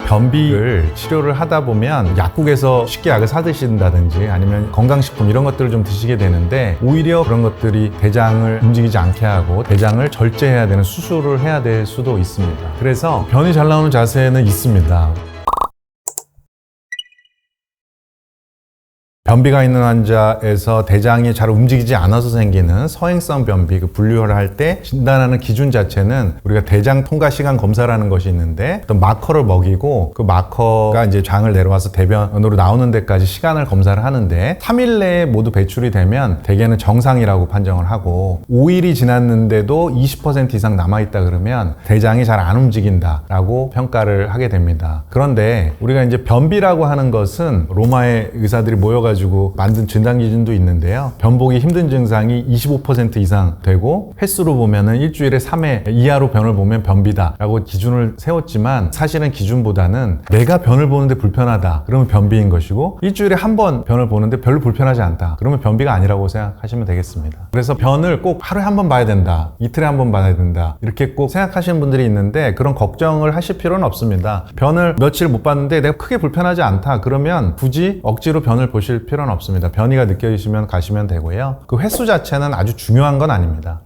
변비를 치료를 하다 보면 약국에서 쉽게 약을 사 드신다든지 아니면 건강식품 이런 것들을 좀 드시게 되는데 오히려 그런 것들이 대장을 움직이지 않게 하고 대장을 절제해야 되는 수술을 해야 될 수도 있습니다. 그래서 변이 잘 나오는 자세는 있습니다. 변비가 있는 환자에서 대장이 잘 움직이지 않아서 생기는 서행성 변비, 그 분류를 할 때 진단하는 기준 자체는 우리가 대장 통과 시간 검사라는 것이 있는데 어떤 마커를 먹이고 그 마커가 이제 장을 내려와서 대변으로 나오는 데까지 시간을 검사를 하는데 3일 내에 모두 배출이 되면 대개는 정상이라고 판정을 하고 5일이 지났는데도 20% 이상 남아있다 그러면 대장이 잘 안 움직인다라고 평가를 하게 됩니다. 그런데 우리가 이제 변비라고 하는 것은 로마의 의사들이 모여가지고 만든 진단 기준도 있는데요. 변보기 힘든 증상이 25% 이상 되고 횟수로 보면은 일주일에 3회 이하로 변을 보면 변비다라고 기준을 세웠지만 사실은 기준보다는 내가 변을 보는데 불편하다 그러면 변비인 것이고 일주일에 한 번 변을 보는데 별로 불편하지 않다 그러면 변비가 아니라고 생각하시면 되겠습니다. 그래서 변을 꼭 하루에 한 번 봐야 된다, 이틀에 한 번 봐야 된다 이렇게 꼭 생각하시는 분들이 있는데 그런 걱정을 하실 필요는 없습니다. 변을 며칠 못 봤는데 내가 크게 불편하지 않다 그러면 굳이 억지로 변을 보실 필요는 없습니다. 변이가 느껴지시면 가시면 되고요. 그 횟수 자체는 아주 중요한 건 아닙니다.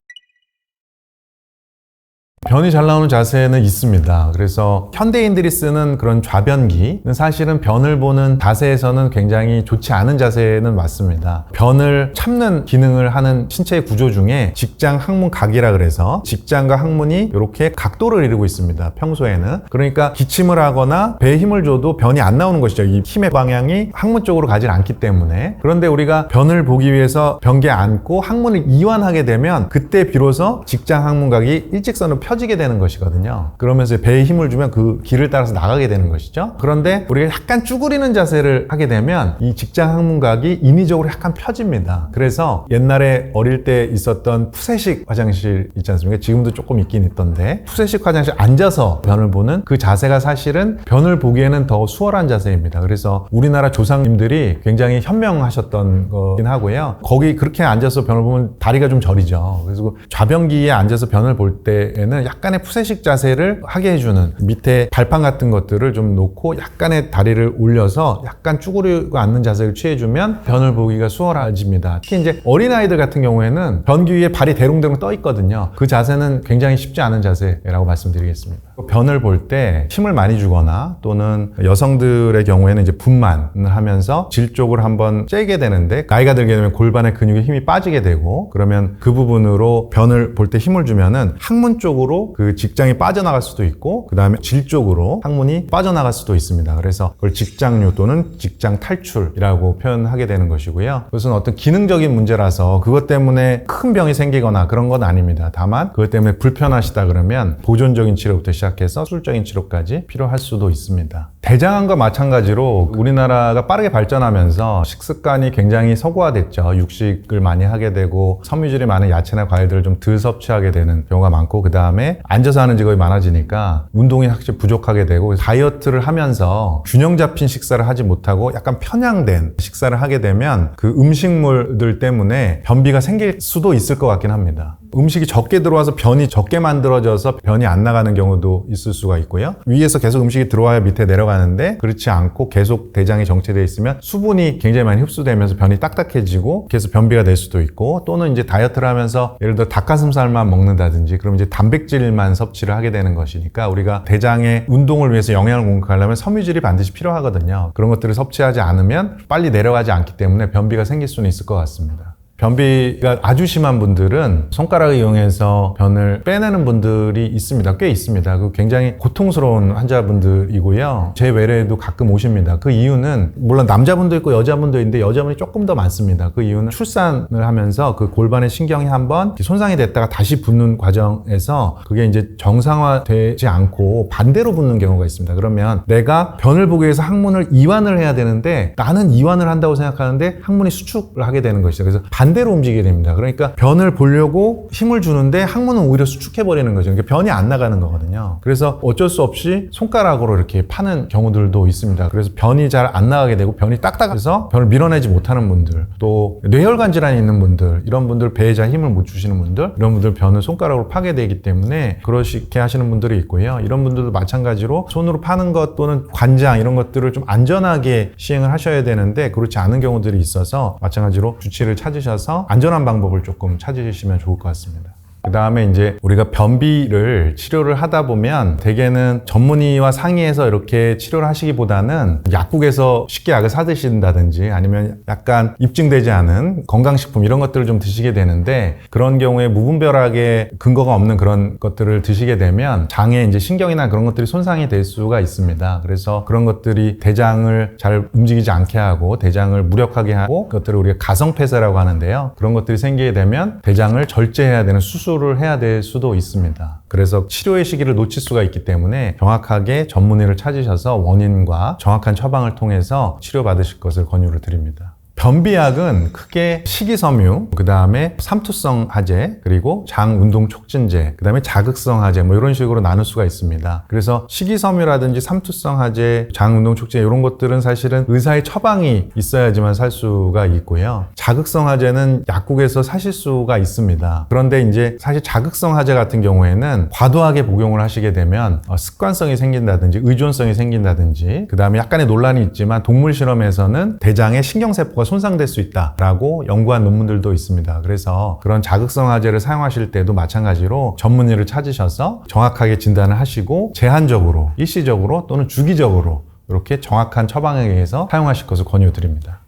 변이 잘 나오는 자세는 있습니다. 그래서 현대인들이 쓰는 그런 좌변기는 사실은 변을 보는 자세에서는 굉장히 좋지 않은 자세는 맞습니다. 변을 참는 기능을 하는 신체의 구조 중에 직장 항문 각이라 그래서 직장과 항문이 이렇게 각도를 이루고 있습니다. 평소에는. 그러니까 기침을 하거나 배에 힘을 줘도 변이 안 나오는 것이죠. 이 힘의 방향이 항문 쪽으로 가지 않기 때문에. 그런데 우리가 변을 보기 위해서 변기에 앉고 항문을 이완하게 되면 그때 비로소 직장 항문각이 일직선으로 펴지게 되는 것이거든요. 그러면서 배에 힘을 주면 그 길을 따라서 나가게 되는 것이죠. 그런데 우리가 약간 쭈그리는 자세를 하게 되면 이 직장 항문각이 인위적으로 약간 펴집니다. 그래서 옛날에 어릴 때 있었던 푸세식 화장실 있지 않습니까? 지금도 조금 있긴 있던데 푸세식 화장실 앉아서 변을 보는 그 자세가 사실은 변을 보기에는 더 수월한 자세입니다. 그래서 우리나라 조상님들이 굉장히 현명하셨던 거긴 하고요. 거기 그렇게 앉아서 변을 보면 다리가 좀 저리죠. 그래서 좌변기에 앉아서 변을 볼 때에는 약간의 푸세식 자세를 하게 해주는 밑에 발판 같은 것들을 좀 놓고 약간의 다리를 올려서 약간 쭈그리고 앉는 자세를 취해주면 변을 보기가 수월해집니다. 특히 이제 어린아이들 같은 경우에는 변기 위에 발이 대롱대롱 떠 있거든요. 그 자세는 굉장히 쉽지 않은 자세라고 말씀드리겠습니다. 변을 볼 때 힘을 많이 주거나 또는 여성들의 경우에는 이제 분만을 하면서 질 쪽을 한번 째게 되는데 나이가 들게 되면 골반의 근육에 힘이 빠지게 되고 그러면 그 부분으로 변을 볼 때 힘을 주면은 항문 쪽으로 그 직장이 빠져나갈 수도 있고 그 다음에 질 쪽으로 항문이 빠져나갈 수도 있습니다. 그래서 그걸 직장류 또는 직장 탈출이라고 표현하게 되는 것이고요. 그것은 어떤 기능적인 문제라서 그것 때문에 큰 병이 생기거나 그런 건 아닙니다. 다만 그것 때문에 불편하시다 그러면 보존적인 치료부터 시작해서 수술적인 치료까지 필요할 수도 있습니다. 대장암과 마찬가지로 우리나라가 빠르게 발전하면서 식습관이 굉장히 서구화됐죠. 육식을 많이 하게 되고 섬유질이 많은 야채나 과일들을 좀 덜 섭취하게 되는 경우가 많고 그 다음에 앉아서 하는 직업이 많아지니까 운동이 확실히 부족하게 되고 다이어트를 하면서 균형 잡힌 식사를 하지 못하고 약간 편향된 식사를 하게 되면 그 음식물들 때문에 변비가 생길 수도 있을 것 같긴 합니다. 음식이 적게 들어와서 변이 적게 만들어져서 변이 안 나가는 경우도 있을 수가 있고요. 위에서 계속 음식이 들어와야 밑에 내려가는데 그렇지 않고 계속 대장이 정체되어 있으면 수분이 굉장히 많이 흡수되면서 변이 딱딱해지고 계속 변비가 될 수도 있고 또는 이제 다이어트를 하면서 예를 들어 닭가슴살만 먹는다든지 그럼 이제 단백질만 섭취를 하게 되는 것이니까 우리가 대장의 운동을 위해서 영양을 공급하려면 섬유질이 반드시 필요하거든요. 그런 것들을 섭취하지 않으면 빨리 내려가지 않기 때문에 변비가 생길 수는 있을 것 같습니다. 변비가 아주 심한 분들은 손가락을 이용해서 변을 빼내는 분들이 있습니다. 꽤 있습니다. 그 굉장히 고통스러운 환자분들이고요. 제 외래에도 가끔 오십니다. 그 이유는 물론 남자분도 있고 여자분도 있는데 여자분이 조금 더 많습니다. 그 이유는 출산을 하면서 그 골반의 신경이 한번 손상이 됐다가 다시 붙는 과정에서 그게 이제 정상화되지 않고 반대로 붙는 경우가 있습니다. 그러면 내가 변을 보기 위해서 항문을 이완을 해야 되는데 나는 이완을 한다고 생각하는데 항문이 수축을 하게 되는 것이죠. 그래서 반대로 움직이게 됩니다. 그러니까 변을 보려고 힘을 주는데 항문은 오히려 수축해버리는 거죠. 그러니까 변이 안 나가는 거거든요. 그래서 어쩔 수 없이 손가락으로 이렇게 파는 경우들도 있습니다. 그래서 변이 잘 안 나가게 되고 변이 딱딱해서 변을 밀어내지 못하는 분들, 또 뇌혈관 질환이 있는 분들, 이런 분들 배에 잘 힘을 못 주시는 분들, 이런 분들 변을 손가락으로 파게 되기 때문에 그렇게 하시는 분들이 있고요. 이런 분들도 마찬가지로 손으로 파는 것 또는 관장 이런 것들을 좀 안전하게 시행을 하셔야 되는데 그렇지 않은 경우들이 있어서 마찬가지로 주치를 찾으셔서 안전한 방법을 조금 찾으시면 좋을 것 같습니다. 그 다음에 이제 우리가 변비를 치료를 하다 보면 대개는 전문의와 상의해서 이렇게 치료를 하시기보다는 약국에서 쉽게 약을 사 드신다든지 아니면 약간 입증되지 않은 건강식품 이런 것들을 좀 드시게 되는데 그런 경우에 무분별하게 근거가 없는 그런 것들을 드시게 되면 장에 이제 신경이나 그런 것들이 손상이 될 수가 있습니다. 그래서 그런 것들이 대장을 잘 움직이지 않게 하고 대장을 무력하게 하고 그것들을 우리가 가성폐쇄라고 하는데요. 그런 것들이 생기게 되면 대장을 절제해야 되는 수술을 해야 될 수도 있습니다. 그래서 치료의 시기를 놓칠 수가 있기 때문에 정확하게 전문의를 찾으셔서 원인과 정확한 처방을 통해서 치료받으실 것을 권유를 드립니다. 변비약은 크게 식이섬유, 그 다음에 삼투성 하제, 그리고 장운동 촉진제, 그 다음에 자극성 하제 뭐 이런 식으로 나눌 수가 있습니다. 그래서 식이섬유라든지 삼투성 하제, 장운동 촉진제 이런 것들은 사실은 의사의 처방이 있어야지만 살 수가 있고요. 자극성 하제는 약국에서 사실 수가 있습니다. 그런데 이제 사실 자극성 하제 같은 경우에는 과도하게 복용을 하시게 되면 습관성이 생긴다든지 의존성이 생긴다든지 그 다음에 약간의 논란이 있지만 동물 실험에서는 대장의 신경세포가 손상될 수 있다라고 연구한 논문들도 있습니다. 그래서 그런 자극성 하제를 사용하실 때도 마찬가지로 전문의를 찾으셔서 정확하게 진단을 하시고 제한적으로, 일시적으로 또는 주기적으로 이렇게 정확한 처방에 의해서 사용하실 것을 권유드립니다.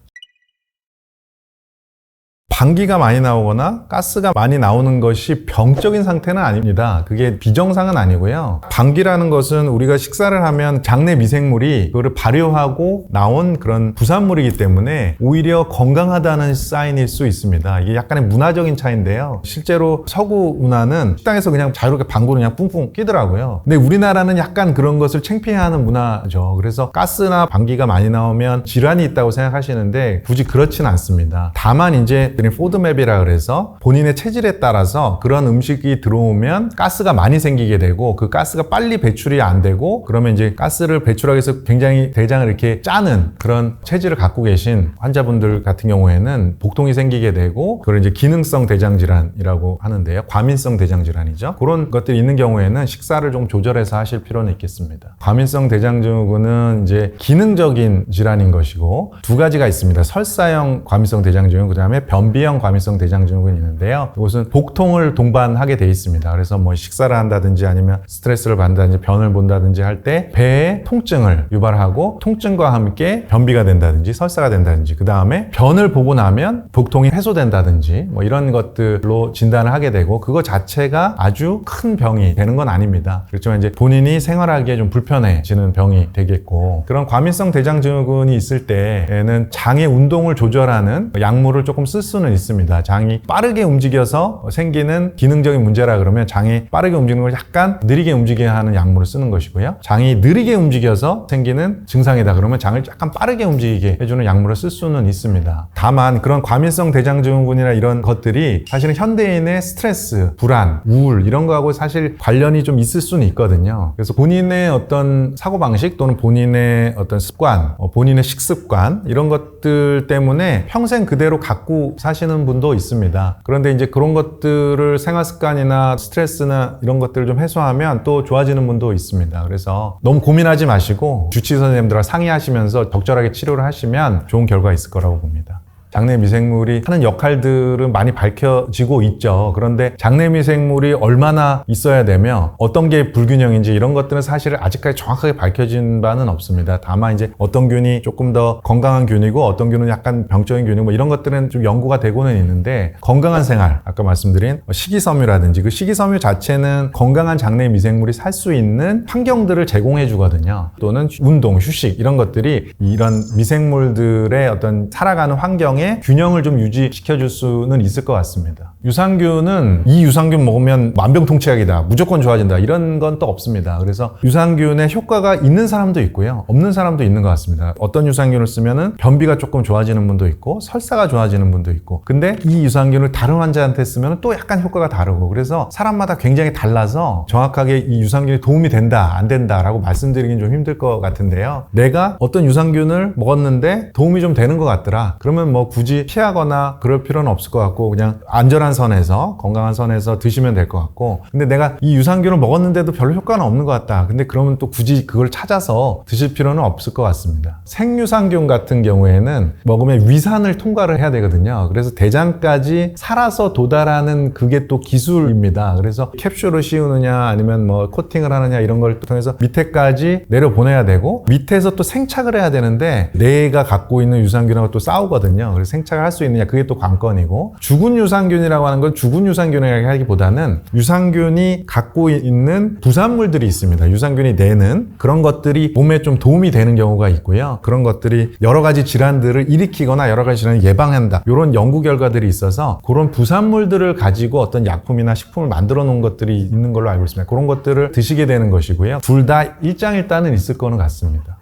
방귀가 많이 나오거나 가스가 많이 나오는 것이 병적인 상태는 아닙니다. 그게 비정상은 아니고요. 방귀라는 것은 우리가 식사를 하면 장내 미생물이 그거를 발효하고 나온 그런 부산물이기 때문에 오히려 건강하다는 사인일 수 있습니다. 이게 약간의 문화적인 차이인데요. 실제로 서구 문화는 식당에서 그냥 자유롭게 방구를 그냥 뿡뿡 끼더라고요. 근데 우리나라는 약간 그런 것을 창피해하는 문화죠. 그래서 가스나 방귀가 많이 나오면 질환이 있다고 생각하시는데 굳이 그렇진 않습니다. 다만 이제 포드맵이라 그래서 본인의 체질에 따라서 그런 음식이 들어오면 가스가 많이 생기게 되고 그 가스가 빨리 배출이 안 되고 그러면 이제 가스를 배출하기 위해서 굉장히 대장을 이렇게 짜는 그런 체질을 갖고 계신 환자분들 같은 경우에는 복통이 생기게 되고 그걸 이제 기능성 대장질환이라고 하는데요. 과민성 대장질환이죠. 그런 것들이 있는 경우에는 식사를 좀 조절해서 하실 필요는 있겠습니다. 과민성 대장증후군은 이제 기능적인 질환인 것이고 두 가지가 있습니다. 설사형 과민성 대장증후군, 그 다음에 변비형 과민성 대장증후군이 있는데요. 이것은 복통을 동반하게 돼 있습니다. 그래서 뭐 식사를 한다든지 아니면 스트레스를 받는다든지 변을 본다든지 할 때 배에 통증을 유발하고 통증과 함께 변비가 된다든지 설사가 된다든지 그 다음에 변을 보고 나면 복통이 해소된다든지 뭐 이런 것들로 진단을 하게 되고 그거 자체가 아주 큰 병이 되는 건 아닙니다. 그렇지만 이제 본인이 생활하기에 좀 불편해지는 병이 되겠고 그런 과민성 대장증후군이 있을 때에는 장의 운동을 조절하는 약물을 조금 쓸 수는 있습니다. 장이 빠르게 움직여서 생기는 기능적인 문제라 그러면 장이 빠르게 움직이는 걸 약간 느리게 움직여야 하는 약물을 쓰는 것이고요. 장이 느리게 움직여서 생기는 증상이다 그러면 장을 약간 빠르게 움직이게 해주는 약물을 쓸 수는 있습니다. 다만 그런 과민성 대장증후군이나 이런 것들이 사실은 현대인의 스트레스, 불안, 우울 이런 거하고 사실 관련이 좀 있을 수는 있거든요. 그래서 본인의 어떤 사고방식 또는 본인의 어떤 습관, 본인의 식습관 이런 것들 때문에 평생 그대로 갖고 사시는 분도 있습니다. 그런데 이제 그런 것들을 생활 습관이나 스트레스나 이런 것들을 좀 해소하면 또 좋아지는 분도 있습니다. 그래서 너무 고민하지 마시고 주치의 선생님들과 상의하시면서 적절하게 치료를 하시면 좋은 결과가 있을 거라고 봅니다. 장내 미생물이 하는 역할들은 많이 밝혀지고 있죠. 그런데 장내 미생물이 얼마나 있어야 되며 어떤 게 불균형인지 이런 것들은 사실 아직까지 정확하게 밝혀진 바는 없습니다. 다만 이제 어떤 균이 조금 더 건강한 균이고 어떤 균은 약간 병적인 균이고 뭐 이런 것들은 좀 연구가 되고는 있는데 건강한 생활, 아까 말씀드린 식이섬유라든지 그 식이섬유 자체는 건강한 장내 미생물이 살 수 있는 환경들을 제공해 주거든요. 또는 운동, 휴식 이런 것들이 이런 미생물들의 어떤 살아가는 환경에 건강의 균형을 좀 유지시켜줄 수는 있을 것 같습니다. 유산균은 이 유산균 먹으면 만병통치약이다, 무조건 좋아진다, 이런 건 또 없습니다. 그래서 유산균의 효과가 있는 사람도 있고요, 없는 사람도 있는 것 같습니다. 어떤 유산균을 쓰면은 변비가 조금 좋아지는 분도 있고 설사가 좋아지는 분도 있고, 근데 이 유산균을 다른 환자한테 쓰면 또 약간 효과가 다르고, 그래서 사람마다 굉장히 달라서 정확하게 이 유산균이 도움이 된다 안 된다 라고 말씀드리긴 좀 힘들 것 같은데요, 내가 어떤 유산균을 먹었는데 도움이 좀 되는 것 같더라, 그러면 뭐 굳이 피하거나 그럴 필요는 없을 것 같고, 그냥 안전한 선에서, 건강한 선에서 드시면 될 것 같고, 근데 내가 이 유산균을 먹었는데도 별로 효과는 없는 것 같다, 근데 그러면 또 굳이 그걸 찾아서 드실 필요는 없을 것 같습니다. 생유산균 같은 경우에는 먹으면 위산을 통과를 해야 되거든요. 그래서 대장까지 살아서 도달하는 그게 또 기술입니다. 그래서 캡슐을 씌우느냐 아니면 뭐 코팅을 하느냐 이런 걸 통해서 밑에까지 내려보내야 되고, 밑에서 또 생착을 해야 되는데 뇌가 갖고 있는 유산균하고 또 싸우거든요. 그래서 생착을 할 수 있느냐, 그게 또 관건이고, 죽은 유산균이라고 하는 건 죽은 유산균이라고 하기보다는 유산균이 갖고 있는 부산물들이 있습니다. 유산균이 내는 그런 것들이 몸에 좀 도움이 되는 경우가 있고요, 그런 것들이 여러 가지 질환들을 일으키거나 여러 가지 질환을 예방한다, 이런 연구 결과들이 있어서 그런 부산물들을 가지고 어떤 약품이나 식품을 만들어 놓은 것들이 있는 걸로 알고 있습니다. 그런 것들을 드시게 되는 것이고요, 둘 다 일장일단은 있을 거는 같습니다.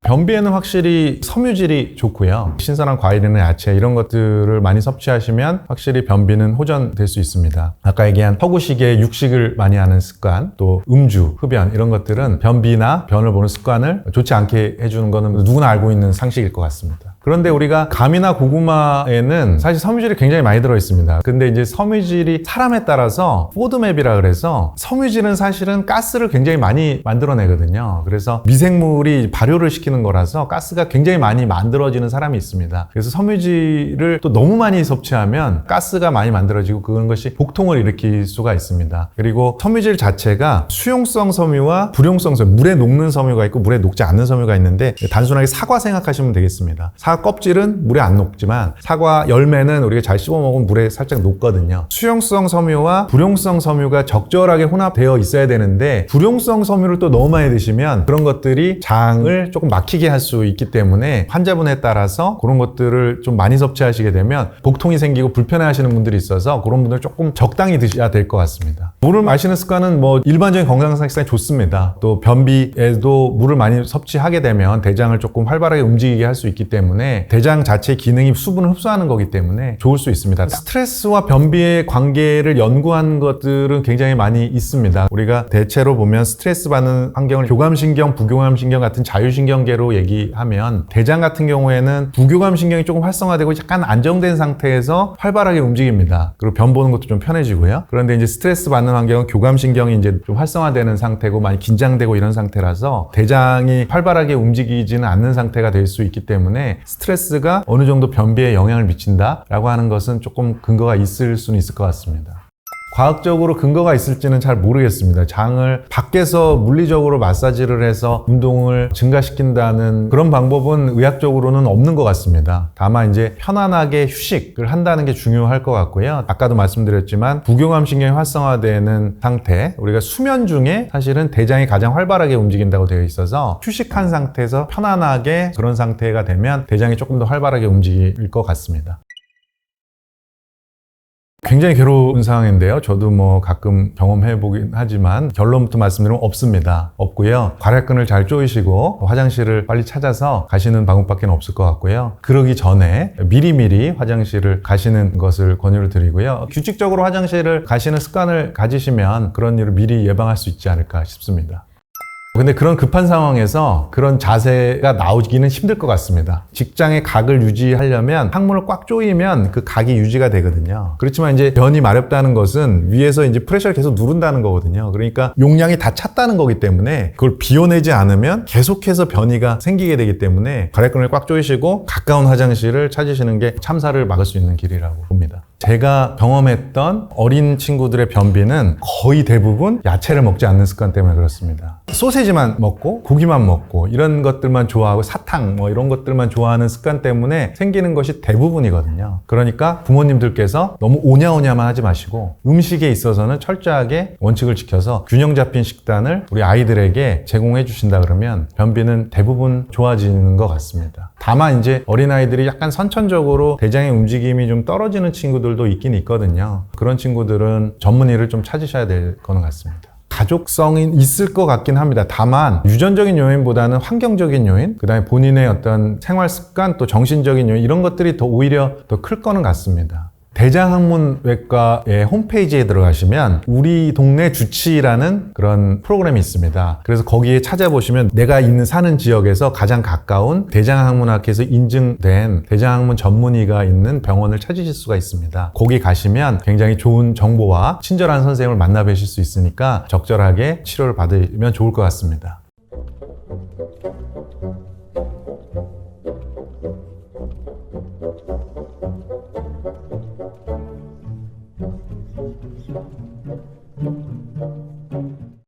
변비에는 확실히 섬유질이 좋고요, 신선한 과일이나 야채 이런 것들을 많이 섭취하시면 확실히 변비는 호전될 수 있습니다. 아까 얘기한 서구식의 육식을 많이 하는 습관, 또 음주, 흡연 이런 것들은 변비나 변을 보는 습관을 좋지 않게 해주는 거는 누구나 알고 있는 상식일 것 같습니다. 그런데 우리가 감이나 고구마에는 사실 섬유질이 굉장히 많이 들어있습니다. 근데 이제 섬유질이 사람에 따라서 포드맵이라 그래서, 섬유질은 사실은 가스를 굉장히 많이 만들어내거든요. 그래서 미생물이 발효를 시키는 거라서 가스가 굉장히 많이 만들어지는 사람이 있습니다. 그래서 섬유질을 또 너무 많이 섭취하면 가스가 많이 만들어지고 그런 것이 복통을 일으킬 수가 있습니다. 그리고 섬유질 자체가 수용성 섬유와 불용성 섬유, 물에 녹는 섬유가 있고 물에 녹지 않는 섬유가 있는데, 단순하게 사과 생각하시면 되겠습니다. 사과 껍질은 물에 안 녹지만 사과 열매는 우리가 잘 씹어 먹으면 물에 살짝 녹거든요. 수용성 섬유와 불용성 섬유가 적절하게 혼합되어 있어야 되는데, 불용성 섬유를 또 너무 많이 드시면 그런 것들이 장을 조금 막히게 할 수 있기 때문에 환자분에 따라서 그런 것들을 좀 많이 섭취하시게 되면 복통이 생기고 불편해 하시는 분들이 있어서, 그런 분들 조금 적당히 드셔야 될 것 같습니다. 물을 마시는 습관은 뭐 일반적인 건강 습관이 좋습니다. 또 변비에도 물을 많이 섭취하게 되면 대장을 조금 활발하게 움직이게 할 수 있기 때문에, 대장 자체의 기능이 수분을 흡수하는 거기 때문에 좋을 수 있습니다. 스트레스와 변비의 관계를 연구한 것들은 굉장히 많이 있습니다. 우리가 대체로 보면 스트레스 받는 환경을 교감신경, 부교감신경 같은 자율신경계로 얘기하면, 대장 같은 경우에는 부교감신경이 조금 활성화되고 약간 안정된 상태에서 활발하게 움직입니다. 그리고 변 보는 것도 좀 편해지고요. 그런데 이제 스트레스 받는 환경은 교감신경이 이제 좀 활성화되는 상태고 많이 긴장되고 이런 상태라서 대장이 활발하게 움직이지는 않는 상태가 될 수 있기 때문에, 스트레스가 어느 정도 변비에 영향을 미친다라고 하는 것은 조금 근거가 있을 수는 있을 것 같습니다. 과학적으로 근거가 있을지는 잘 모르겠습니다. 장을 밖에서 물리적으로 마사지를 해서 운동을 증가시킨다는 그런 방법은 의학적으로는 없는 것 같습니다. 다만 이제 편안하게 휴식을 한다는 게 중요할 것 같고요. 아까도 말씀드렸지만 부교감신경이 활성화되는 상태, 우리가 수면 중에 사실은 대장이 가장 활발하게 움직인다고 되어 있어서, 휴식한 상태에서 편안하게 그런 상태가 되면 대장이 조금 더 활발하게 움직일 것 같습니다. 굉장히 괴로운 상황인데요. 저도 뭐 가끔 경험해보긴 하지만 결론부터 말씀드리면 없습니다. 없고요. 괄약근을 잘 조이시고 화장실을 빨리 찾아서 가시는 방법밖에 없을 것 같고요. 그러기 전에 미리미리 화장실을 가시는 것을 권유를 드리고요. 규칙적으로 화장실을 가시는 습관을 가지시면 그런 일을 미리 예방할 수 있지 않을까 싶습니다. 근데 그런 급한 상황에서 그런 자세가 나오기는 힘들 것 같습니다. 직장의 각을 유지하려면 항문을 꽉 조이면 그 각이 유지가 되거든요. 그렇지만 이제 변이 마렵다는 것은 위에서 이제 프레셔를 계속 누른다는 거거든요. 그러니까 용량이 다 찼다는 거기 때문에 그걸 비워내지 않으면 계속해서 변이가 생기게 되기 때문에 괄약근을 꽉 조이시고 가까운 화장실을 찾으시는 게 참사를 막을 수 있는 길이라고 봅니다. 제가 경험했던 어린 친구들의 변비는 거의 대부분 야채를 먹지 않는 습관 때문에 그렇습니다. 소세지만 먹고 고기만 먹고 이런 것들만 좋아하고 사탕 뭐 이런 것들만 좋아하는 습관 때문에 생기는 것이 대부분이거든요. 그러니까 부모님들께서 너무 오냐오냐만 하지 마시고 음식에 있어서는 철저하게 원칙을 지켜서 균형 잡힌 식단을 우리 아이들에게 제공해 주신다 그러면 변비는 대부분 좋아지는 것 같습니다. 다만 이제 어린아이들이 약간 선천적으로 대장의 움직임이 좀 떨어지는 친구들도 있긴 있거든요. 그런 친구들은 전문의를 좀 찾으셔야 될 거는 같습니다. 가족성이 있을 것 같긴 합니다. 다만 유전적인 요인보다는 환경적인 요인, 그 다음에 본인의 어떤 생활 습관, 또 정신적인 요인 이런 것들이 더 오히려 더 클 거는 같습니다. 대장학문외과의 홈페이지에 들어가시면 우리 동네 주치라는 그런 프로그램이 있습니다. 그래서 거기에 찾아보시면 내가 사는 지역에서 가장 가까운 대장학문학회에서 인증된 대장학문 전문의가 있는 병원을 찾으실 수가 있습니다. 거기 가시면 굉장히 좋은 정보와 친절한 선생님을 만나 뵈실 수 있으니까 적절하게 치료를 받으면 좋을 것 같습니다.